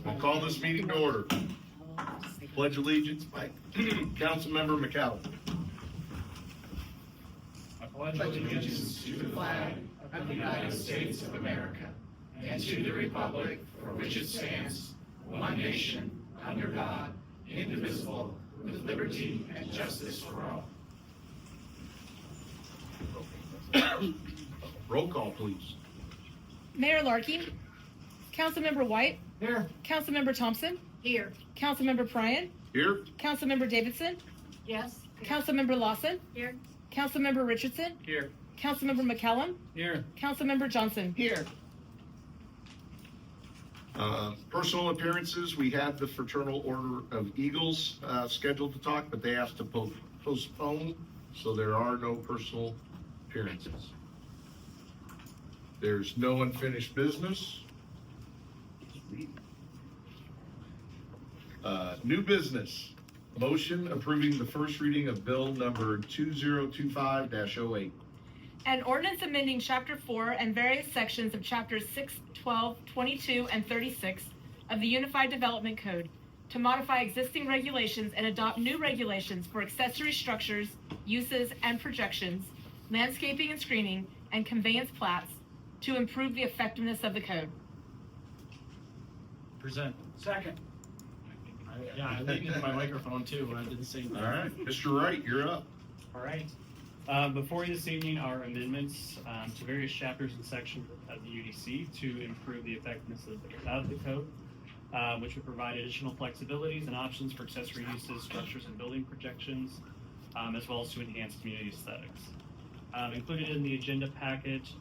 I'll call this meeting to order. Pledge allegiance by Councilmember McCallum. I pledge allegiance to the flag of the United States of America and to the republic for which it stands, one nation, under God, indivisible, with liberty and justice for all. Roll call, please. Mayor Larkey, Councilmember White, Here. Councilmember Thompson, Here. Councilmember Pryan, Here. Councilmember Davidson, Yes. Councilmember Lawson, Here. Councilmember Richardson, Here. Councilmember McCallum, Here. Councilmember Johnson. Here. Personal appearances, we have the Fraternal Order of Eagles scheduled to talk, but they asked to postpone, so there are no personal appearances. There's no unfinished business. New business, motion approving the first reading of bill number 2025-08. An ordinance amending Chapter 4 and various sections of Chapters 6, 12, 22, and 36 of the Unified Development Code to modify existing regulations and adopt new regulations for accessory structures, uses, and projections, landscaping and screening, and conveyance plats to improve the effectiveness of the code. Present. Second. I needed my microphone too when I did the same thing. All right, Mr. Wright, you're up. All right. Before you this evening are amendments to various chapters and sections of the UDC to improve the effectiveness of the code, which would provide additional flexibilities and options for accessory uses, structures, and building projections, as well as to enhance community aesthetics. Included in the agenda package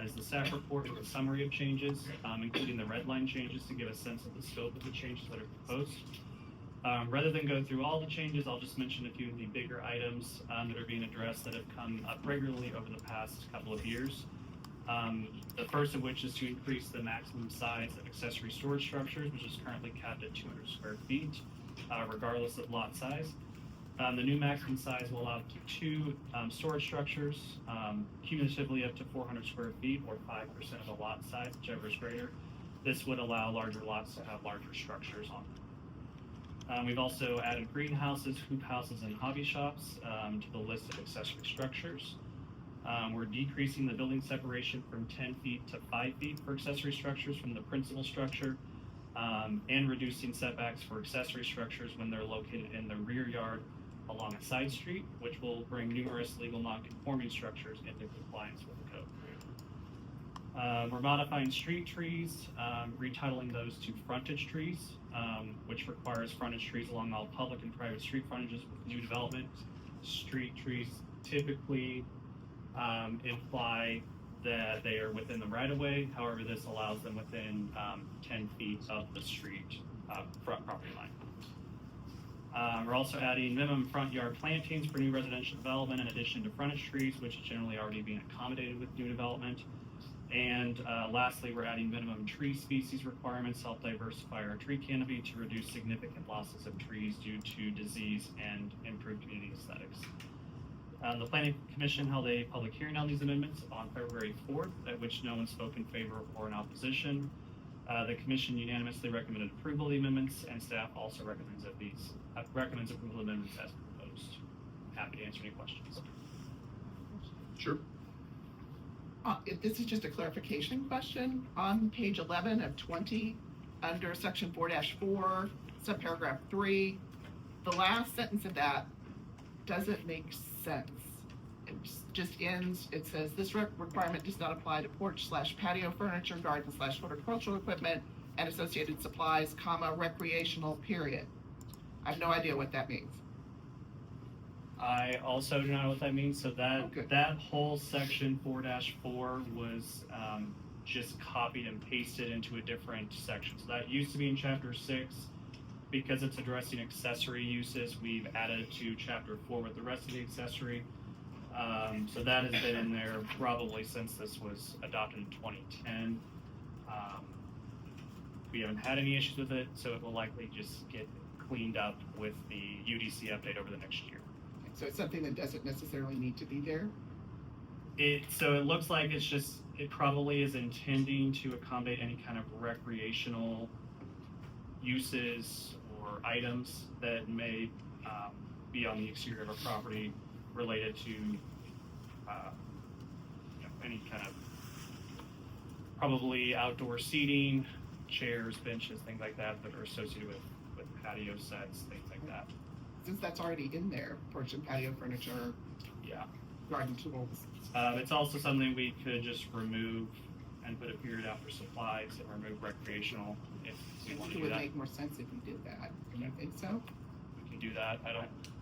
is the staff report with a summary of changes, including the red line changes to give a sense of the scope of the changes that are proposed. Rather than go through all the changes, I'll just mention a few of the bigger items that are being addressed that have come up regularly over the past couple of years. The first of which is to increase the maximum size of accessory storage structures, which is currently capped at 200 square feet, regardless of lot size. The new maximum size will allow up to 2 storage structures, cumulatively up to 400 square feet or 5% of the lot size, whichever is greater. This would allow larger lots to have larger structures on them. We've also added greenhouses, hoop houses, and hobby shops to the list of accessory structures. We're decreasing the building separation from 10 feet to 5 feet for accessory structures from the principal structure, and reducing setbacks for accessory structures when they're located in the rear yard along a side street, which will bring numerous legal non-conforming structures into compliance with the code. We're modifying street trees, retitling those to frontage trees, which requires frontage trees along all public and private street frontages with new development. Street trees typically imply that they are within the right-of-way. However, this allows them within 10 feet of the street front property line. We're also adding minimum front yard plantings for new residential development in addition to frontage trees, which is generally already being accommodated with new development. And lastly, we're adding minimum tree species requirements to help diversify our tree canopy to reduce significant losses of trees due to disease and improve community aesthetics. The Planning Commission held a public hearing on these amendments on February 4th, at which no one spoke in favor or in opposition. The Commission unanimously recommended approval of the amendments, and staff also recommends approval of amendments as proposed. Happy to answer any questions. Sure. If this is just a clarification question, on page 11 of 20, under section 4-4, subparagraph 3, the last sentence of that doesn't make sense. It just ends, it says, this requirement does not apply to porch/patio furniture, garden/horticultural equipment, and associated supplies, recreational, period. I have no idea what that means. I also do not know what that means. So that whole section 4-4 was just copied and pasted into a different section. So that used to be in chapter 6. Because it's addressing accessory uses, we've added to chapter 4 with the rest of the accessory. So that has been in there probably since this was adopted in 2010. We haven't had any issues with it, so it will likely just get cleaned up with the UDC update over the next year. So it's something that doesn't necessarily need to be there? So it looks like it probably is intending to accommodate any kind of recreational uses or items that may be on the exterior of a property related to any kind of probably outdoor seating, chairs, benches, things like that that are associated with patio sets, things like that. Since that's already in there, porch and patio furniture, Yeah. garden tools. It's also something we could just remove and put a period after supplies and remove recreational if I we want think to it do would that. make more sense if you did that. Do you think so? We can do that. I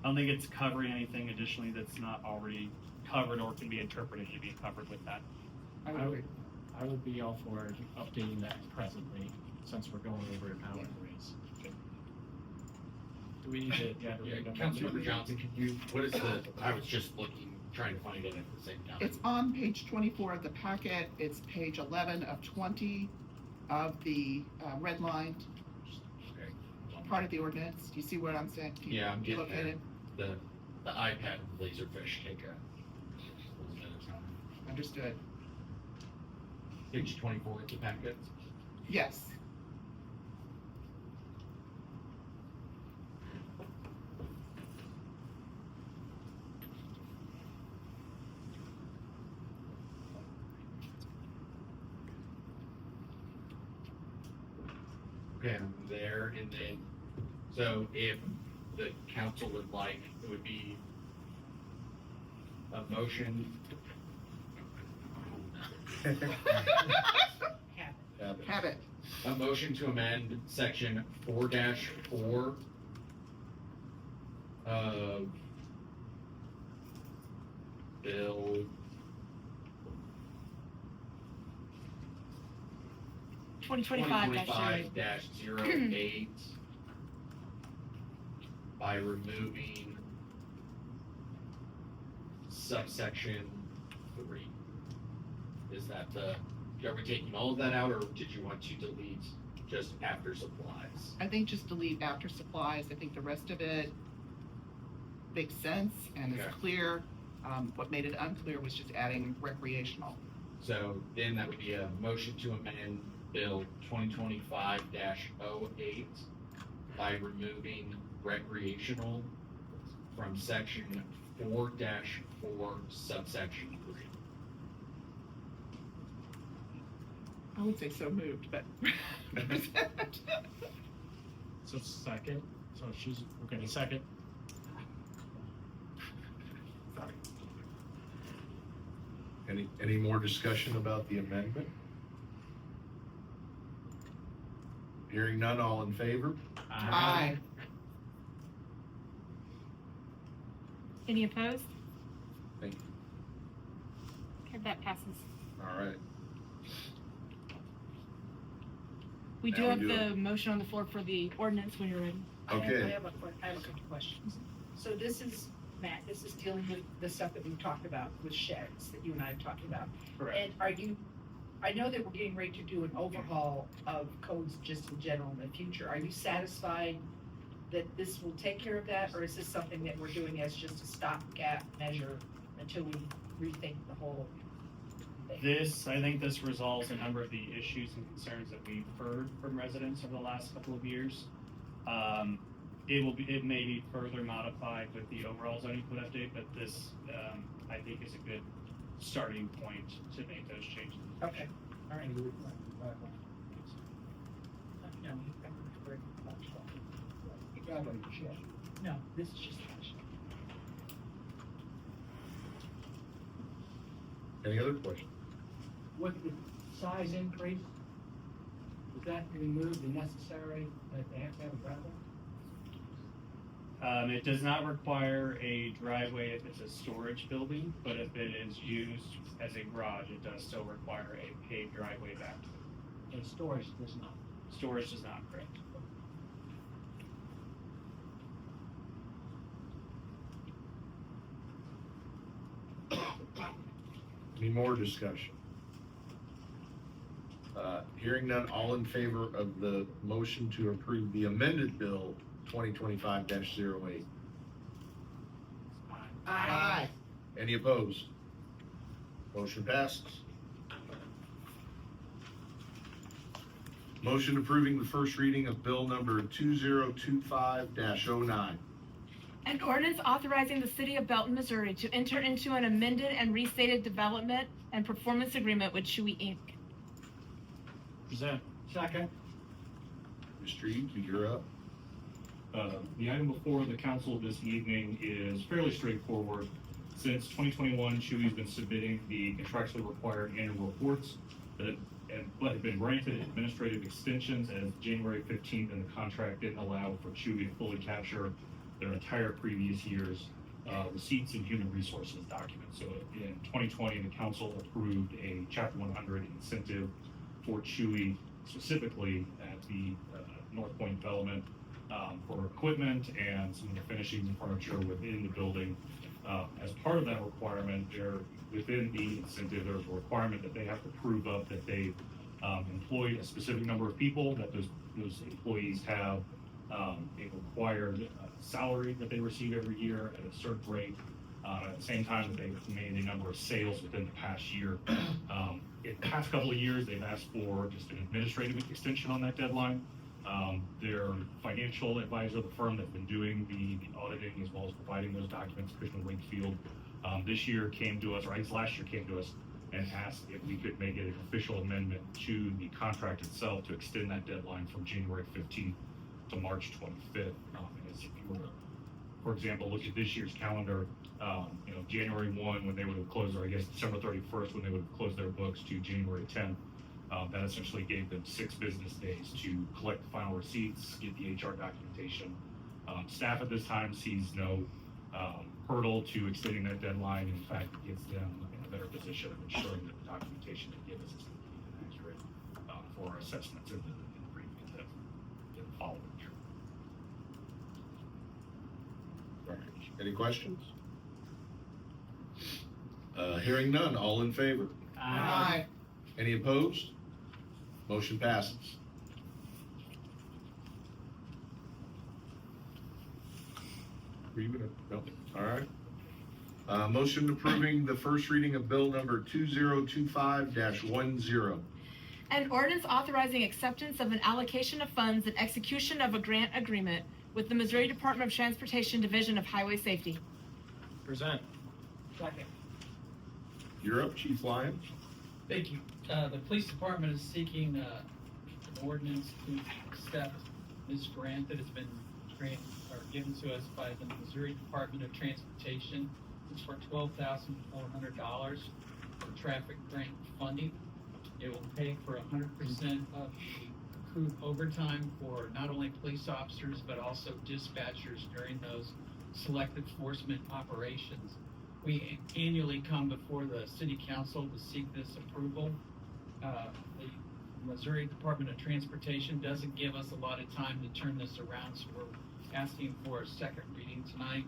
don't think it's covering anything additionally that's not already covered or can be interpreted to be covered with that. I would be all for updating that presently, since we're going over it now anyways. Do we need to? Councilmember Johnson, can you, what is the, I was just looking, trying to find it at the same time. It's on page 24 of the packet. It's page 11 of 20 of the red line Okay. part of the ordinance. Do you see what I'm saying? Do you- Yeah, I'm do you getting look at there. it? The iPad and Laserfish take a minute of time. Understood. Page 24 of the packet. Yes. Okay, I'm there, and then, so if the council would like, it would be a motion. Have it. A motion to amend section 4-4 of Bill 2025 2025-08 by removing subsection 3. Is that are we taking all of that out, or did you want to delete just after supplies? I think just delete after supplies. I think the rest of it makes sense and is Okay. clear. What made it unclear was just adding recreational. So then that would be a motion to amend Bill 2025-08 by removing recreational from section 4-4 subsection 3. I would say so moved, but. So second, so she's, okay, second. Sorry. Any more discussion about the amendment? Hearing none, all in favor? Aye. Any opposed? Thank you. Okay, that passes. All right. We do Now we have do the motion on the floor for the ordinance when you're ready. Okay. I have a couple questions. So this is, Matt, this is dealing with the stuff that we've talked about with sheds that you and I have talked about. Correct. And I know that we're getting ready to do an overhaul of codes just in general in the future. Are you satisfied that this will take care of that? Or is this something that we're doing as just a stopgap measure until we rethink the whole thing? I think this resolves a number of the issues and concerns that we've heard from residents over the last couple of years. It may be further modified with the overall zoning code update, but this, I think, is a good starting point to make those changes. Okay, all right. No, this is just. Any other questions? With the size increase, does that remove the necessary, that they have to have a driveway? It does not require a driveway if it's a storage building, but if it is used as a garage, it does still require a paved driveway back to it. And storage does not. Storage does not, correct? Any more discussion? Hearing none, all in favor of the motion to approve the amended bill 2025-08? Aye. Any opposed? Motion passes. Motion approving the first reading of bill number 2025-09. An ordinance authorizing the city of Belton, Missouri to enter into an amended and restated development and performance agreement with Chewy Inc. Present. Second. Mr. Eads, you're up. The item before the council this evening is fairly straightforward. Since 2021, Chewy's been submitting the contractually required annual reports but have been granted administrative extensions as January 15th, and the contract didn't allow for Chewy to fully capture their entire previous year's receipts and human resources documents. So in 2020, the council approved a Chapter 100 incentive for Chewy, specifically at the North Point development, for equipment and some of the finishings and furniture within the building. As part of that requirement, within the incentive, there's a requirement that they have to prove up that they employed a specific number of people, that those employees have a required salary that they receive every year at a certain rate. At the same time, that they've made a number of sales within the past year. In the past couple of years, they've asked for just an administrative extension on that deadline. Their financial advisor, the firm that's been doing the auditing as well as providing those documents, Cushman Wakefield, this year came to us, or I guess last year came to us and asked if we could make it an official amendment to the contract itself to extend that deadline from January 15th to March 25th. As if you were to, for example, look at this year's calendar, January 1 when they would have closed, or I guess December 31st when they would have closed their books, to January 10th. That essentially gave them 6 business days to collect the final receipts, get the HR documentation. Staff at this time sees no hurdle to extending that deadline. In fact, it gets them in a better position of ensuring that the documentation they give us is complete and accurate for our assessments in the following year. All right. Any questions? Hearing none, all in favor? Aye. Any opposed? Motion passes. No. All right. Motion approving the first reading of bill number 2025-10. An ordinance authorizing acceptance of an allocation of funds and execution of a grant agreement with the Missouri Department of Transportation Division of Highway Safety. Present. Second. You're up, Chief Lyons. Thank you. The police department is seeking an ordinance to accept this grant that has been given to us by the Missouri Department of Transportation. It's for $12,400 for traffic grant funding. It will pay for 100% of the accrued overtime for not only police officers, but also dispatchers during those select enforcement operations. We annually come before the city council to seek this approval. The Missouri Department of Transportation doesn't give us a lot of time to turn this around, so we're asking for a second reading tonight.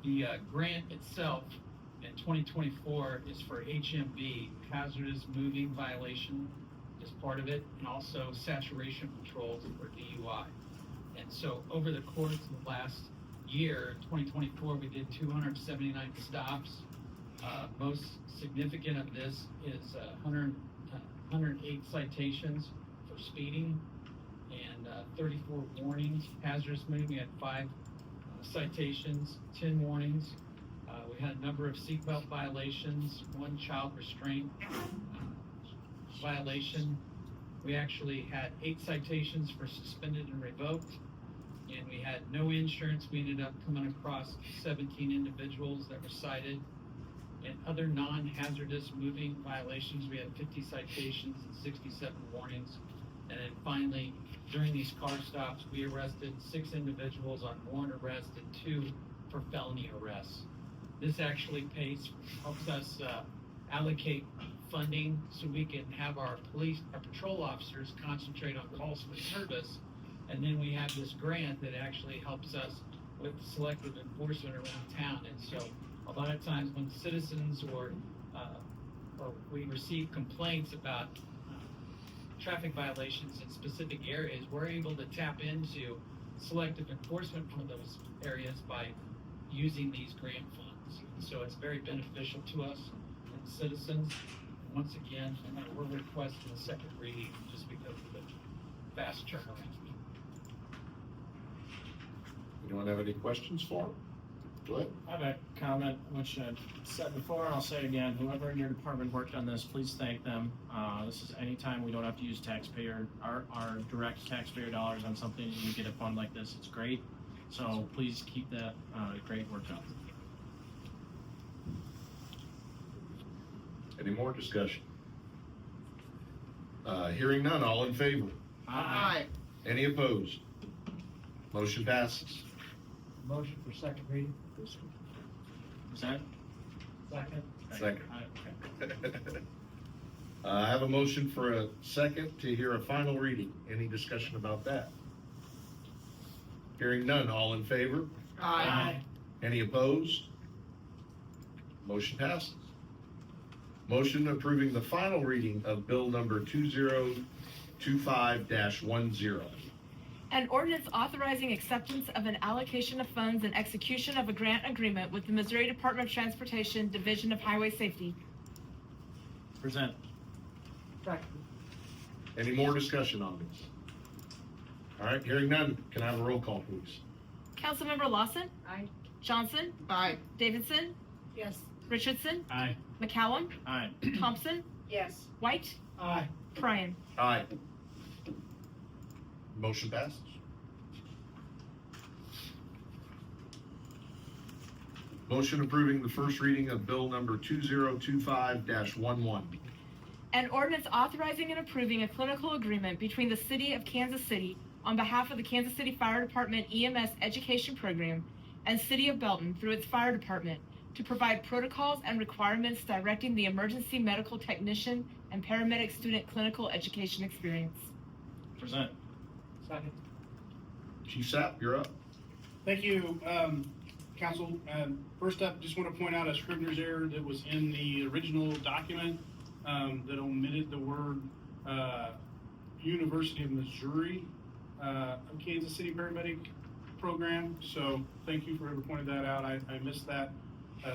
The grant itself in 2024 is for HMV, hazardous moving violation, as part of it, and also saturation patrols for DUI. And so over the course of the last year, 2024, we did 279 stops. Most significant of this is 108 citations for speeding and 34 warnings. Hazardous moving, we had 5 citations, 10 warnings. We had a number of seatbelt violations, 1 child restraint violation. We actually had 8 citations for suspended and revoked, and we had no insurance. We ended up coming across 17 individuals that were cited. And other non-hazardous moving violations, we had 50 citations and 67 warnings. And then finally, during these car stops, we arrested 6 individuals on warrant arrest and 2 for felony arrests. This actually helps us allocate funding so we can have our patrol officers concentrate on calls for service. And then we have this grant that actually helps us with selective enforcement around town. And so a lot of times when citizens or we receive complaints about traffic violations in specific areas, we're able to tap into selective enforcement for those areas by using these grant funds. So it's very beneficial to us and citizens. Once again, we're requesting a second reading just because of the fast turnaround. Anyone have any questions for him? Go ahead. I have a comment, which I've said before, and I'll say it again. Whoever in your department worked on this, please thank them. This is anytime we don't have to use our direct taxpayer dollars on something, and you get a fund like this, it's great. So please keep that great work up. Any more discussion? Hearing none, all in favor? Aye. Any opposed? Motion passes. Motion for second reading. Is that? Second. Second. Okay. I have a motion for a second to hear a final reading. Any discussion about that? Hearing none, all in favor? Aye. Any opposed? Motion passes. Motion approving the final reading of bill number 2025-10. An ordinance authorizing acceptance of an allocation of funds and execution of a grant agreement with the Missouri Department of Transportation, Division of Highway Safety. Present. Second. Any more discussion on this? All right, hearing none, can I have a roll call, please? Councilmember Lawson, Aye. Johnson, Aye. Davidson, Yes. Richardson, Aye. McCallum, Aye. Thompson, Yes. White, Aye. Pryan. Aye. Motion passes. Motion approving the first reading of bill number 2025-11. An ordinance authorizing and approving a clinical agreement between the City of Kansas City on behalf of the Kansas City Fire Department EMS Education Program and City of Belton through its fire department to provide protocols and requirements directing the emergency medical technician and paramedic student clinical education experience. Present. Second. Chief Sapp, you're up. Thank you, Council. First up, just want to point out a Scrivener's error that was in the original document that omitted the word University of Missouri Kansas City Paramedic Program. So thank you for whoever pointed that out. I missed that.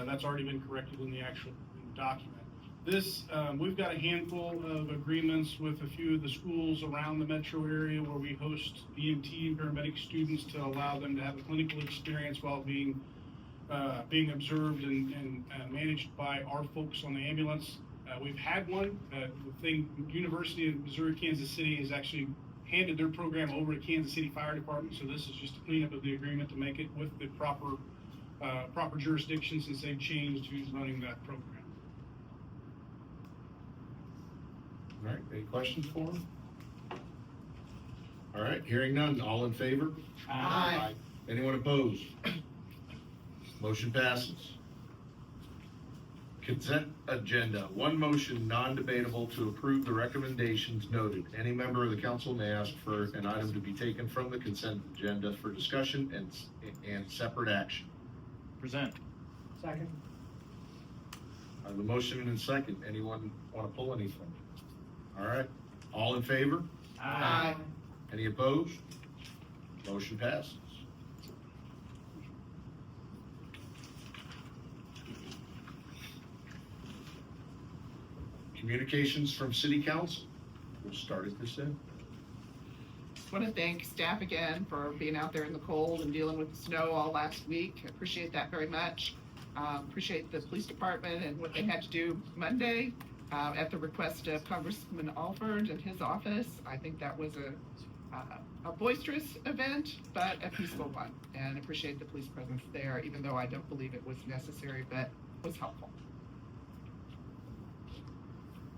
That's already been corrected in the actual document. This, we've got a handful of agreements with a few of the schools around the metro area where we host EMT and paramedic students to allow them to have a clinical experience while being observed and managed by our folks on the ambulance. We've had one. The University of Missouri Kansas City has actually handed their program over to Kansas City Fire Department, so this is just a cleanup of the agreement to make it with the proper jurisdiction since they've changed who's running that program. All right, any questions for him? All right, hearing none, all in favor? Aye. Anyone opposed? Motion passes. Consent agenda, one motion, non-debatable, to approve the recommendations noted. Any member of the council may ask for an item to be taken from the consent agenda for discussion and separate action. Present. Second. I have a motion and a second. Anyone want to pull anything? All right, all in favor? Aye. Any opposed? Motion passes. Communications from City Council. We'll start at this end. Just want to thank staff again for being out there in the cold and dealing with the snow all last week. I appreciate that very much. Appreciate the police department and what they had to do Monday at the request of Congressman Alford and his office. I think that was a boisterous event, but a peaceful one. And appreciate the police presence there, even though I don't believe it was necessary, but was helpful.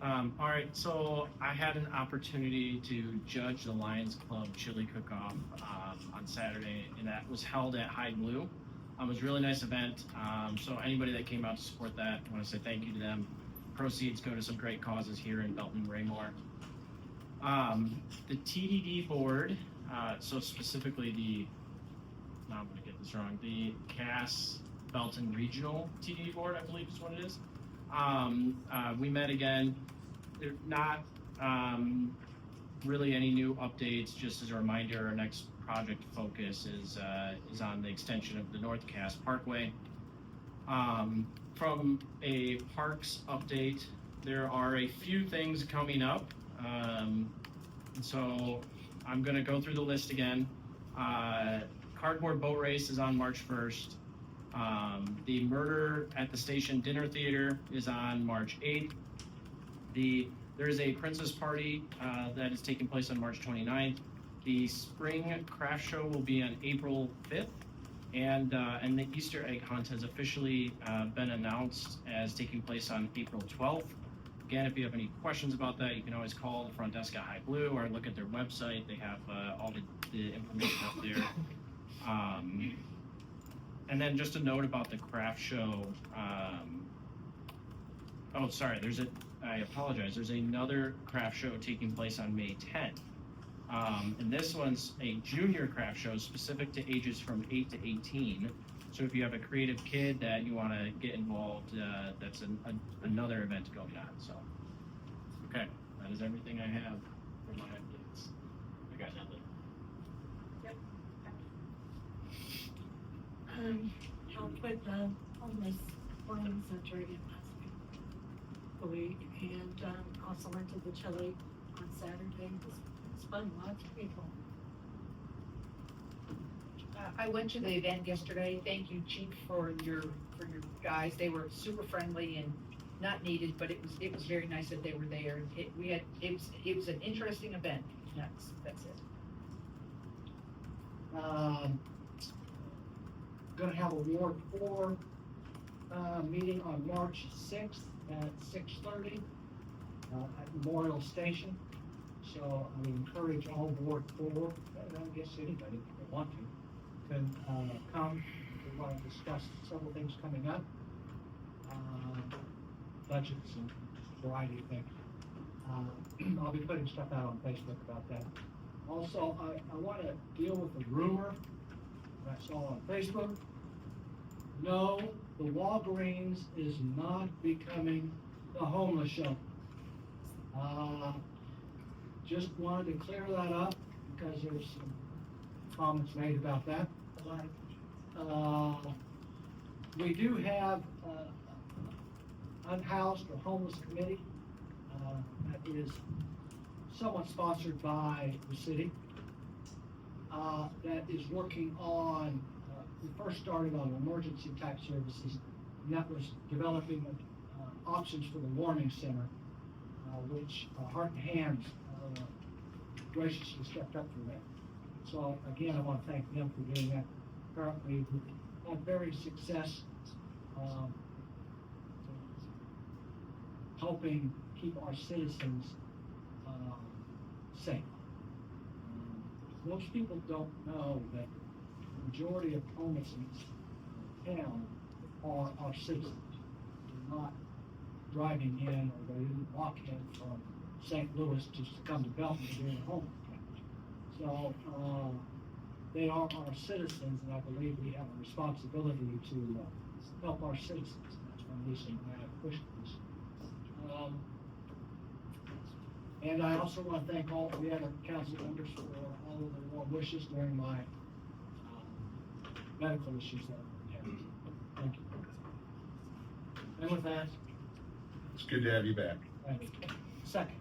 All right, so I had an opportunity to judge the Lions Club chili cook-off on Saturday, and that was held at High Blue. It was a really nice event. So anybody that came out to support that, I want to say thank you to them. Proceeds go to some great causes here in Belton and Raymore. The TDD board, so specifically now I'm going to get this wrong, the Cass Belton Regional TDD board, I believe is what it is. We met again. They're not really any new updates. Just as a reminder, our next project focus is on the extension of the North Cass Parkway. From a parks update, there are a few things coming up. And so I'm gonna go through the list again. Cardboard boat race is on March 1st. The Murder at the Station Dinner Theater is on March 8th. There is a Princess Party that is taking place on March 29th. The Spring Craft Show will be on April 5th. And the Easter egg hunt has officially been announced as taking place on April 12th. Again, if you have any questions about that, you can always call the front desk at High Blue or look at their website. They have all the information up there. And then just a note about the craft show. Oh, sorry, I apologize. There's another craft show taking place on May 10th. And this one's a junior craft show specific to ages from 8 to 18. So if you have a creative kid that you want to get involved, that's another event going on. So, okay, that is everything I have for my updates. I got nothing. Help with the homeless warming center in the week, and also went to the chili on Saturday. It's fun, lots of people. I went to the event yesterday. Thank you, Chief, for your guys. They were super friendly and not needed, but it was very nice that they were there. It was an interesting event. That's it. Gonna have a Ward 4 meeting on March 6th at 6:30 at Memorial Station. So I encourage all Ward 4, and I guess anybody if they want to, can come. We want to discuss several things coming up, budgets and a variety of things. I'll be putting stuff out on Facebook about that. Also, I want to deal with a rumor that I saw on Facebook. No, the Walgreens is not becoming the homeless shelter. Just wanted to clear that up because there's some comments made about that. We do have unhoused or homeless committee that is somewhat sponsored by the city that is working on, we first started on emergency type services, and that was developing options for the warming center, which Heart and Hands graciously stepped up for that. So again, I want to thank them for doing that. Apparently, we've had very success helping keep our citizens safe. Most people don't know that the majority of homeless in town are our citizens. They're not driving in, or they didn't walk in from St. Louis just to come to Belton to be in a homeless camp. So they are our citizens, and I believe we have a responsibility to help our citizens. That's one reason why I push this. And I also want to thank all the other council members for all of their warm wishes during my medical issues that I had. Thank you. And with that, It's good to have you back. thank you. Second.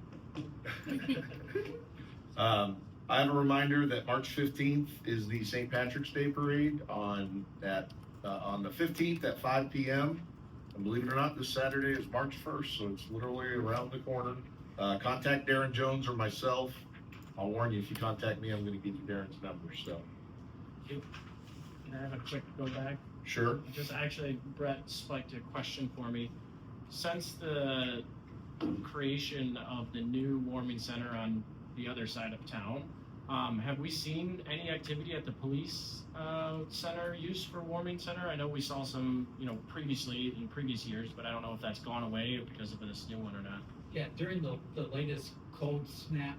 I have a reminder that March 15th is the St. Patrick's Day Parade on the 15th at 5 p.m. And believe it or not, this Saturday is March 1st, so it's literally around the corner. Contact Darren Jones or myself. I'll warn you, if you contact me, I'm gonna give you Darren's number, so. Can I have a quick go back? Sure. Just actually, Brett spiked a question for me. Since the creation of the new warming center on the other side of town, have we seen any activity at the police center used for warming center? I know we saw some, previously in previous years, but I don't know if that's gone away because of this new one or not. Yeah, during the latest cold snap,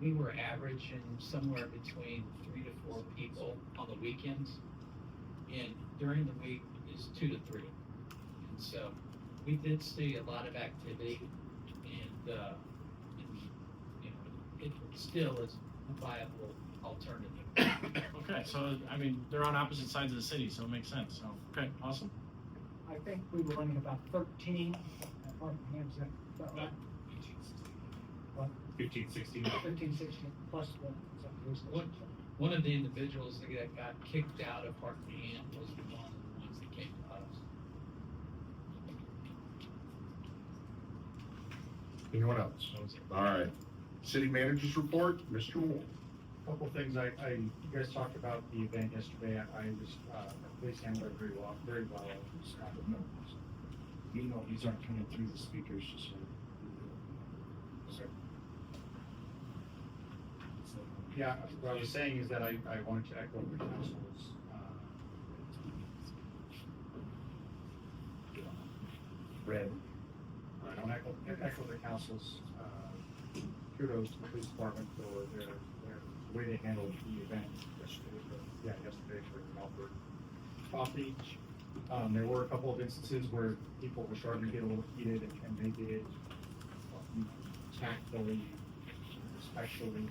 we were averaging somewhere between 3 to 4 people on the weekends. And during the week is 2 to 3. And so we did see a lot of activity, and it still is a viable alternative. Okay, so, they're on opposite sides of the city, so it makes sense. So, okay, awesome. I think we were running about 13 at Heart and Hands. Is that right? What? 15, 16. 15, 16 plus one. One of the individuals that got kicked out of Park Inn was one of the ones that came to us. Anyone else? All right. City managers report, Mr. Moore. Couple of things, you guys talked about the event yesterday, I was, the police handled it very well, You know, these aren't coming through the speakers, just so. Yeah, what I was saying is that I wanted to echo the council's, red. I want to echo the council's, kudos to the police department for their way they handled the event yesterday for Albert Coffee. There were a couple of instances where people were starting to get a little heated and they did tactfully, respectfully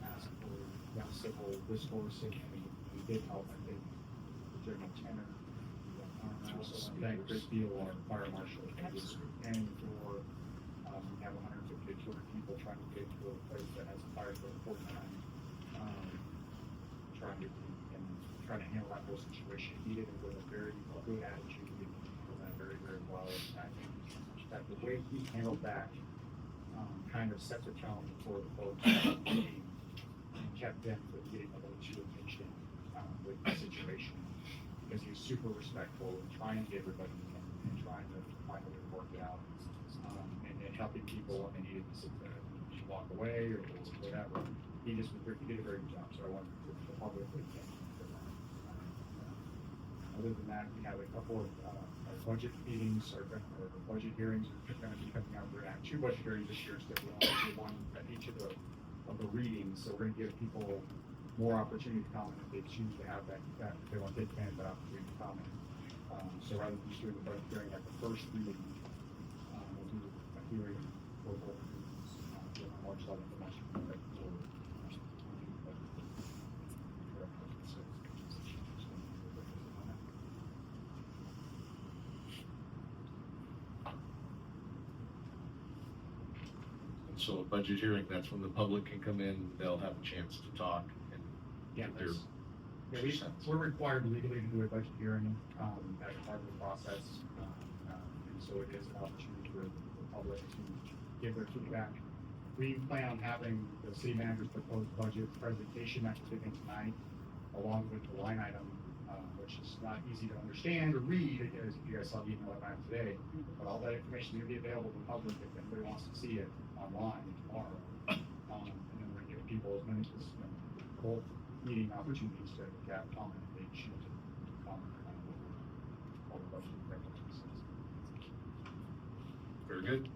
ask for civil discourse and we did help, I think, the general tenor. I also want to thank Chris Beal, our fire marshal, and for, we have 150 to 200 people trying to get to a place that has a fire code 4 times, trying to handle that whole situation. He did it with a very good attitude. He handled that very, very well. And I think that the way he handled that kind of set the tone for the folks and kept them from getting a little too impatient with the situation. Because he was super respectful and trying to get everybody and trying to find a way to work it out. And helping people when they needed to sit there and walk away or whatever. He did a very good job. So I want the public to thank him for that. Other than that, we have a couple of our budget meetings or budget hearings are going to be coming out. We're going to have 2 budget hearings this year instead of one at each of the readings. So we're going to give people more opportunity to comment if they choose to have that if they want to take advantage of that opportunity to comment. So rather than just doing the budget hearing at the first reading, we'll do a hearing for both readings on March 11th and March 12th. So a budget hearing, that's when the public can come in, they'll have a chance to talk and get their We're required legally to do a budget hearing as part of the process, and so it is an opportunity for the public to give their feedback. We plan on having the city manager's proposed budget presentation that was given tonight, along with the line item, which is not easy to understand or read, as you guys saw the email I have today. But all that information will be available to the public if anybody wants to see it online tomorrow. And then we're going to give people as many as both meeting opportunities to have comment if they choose to comment on all the budget regulations. Very good.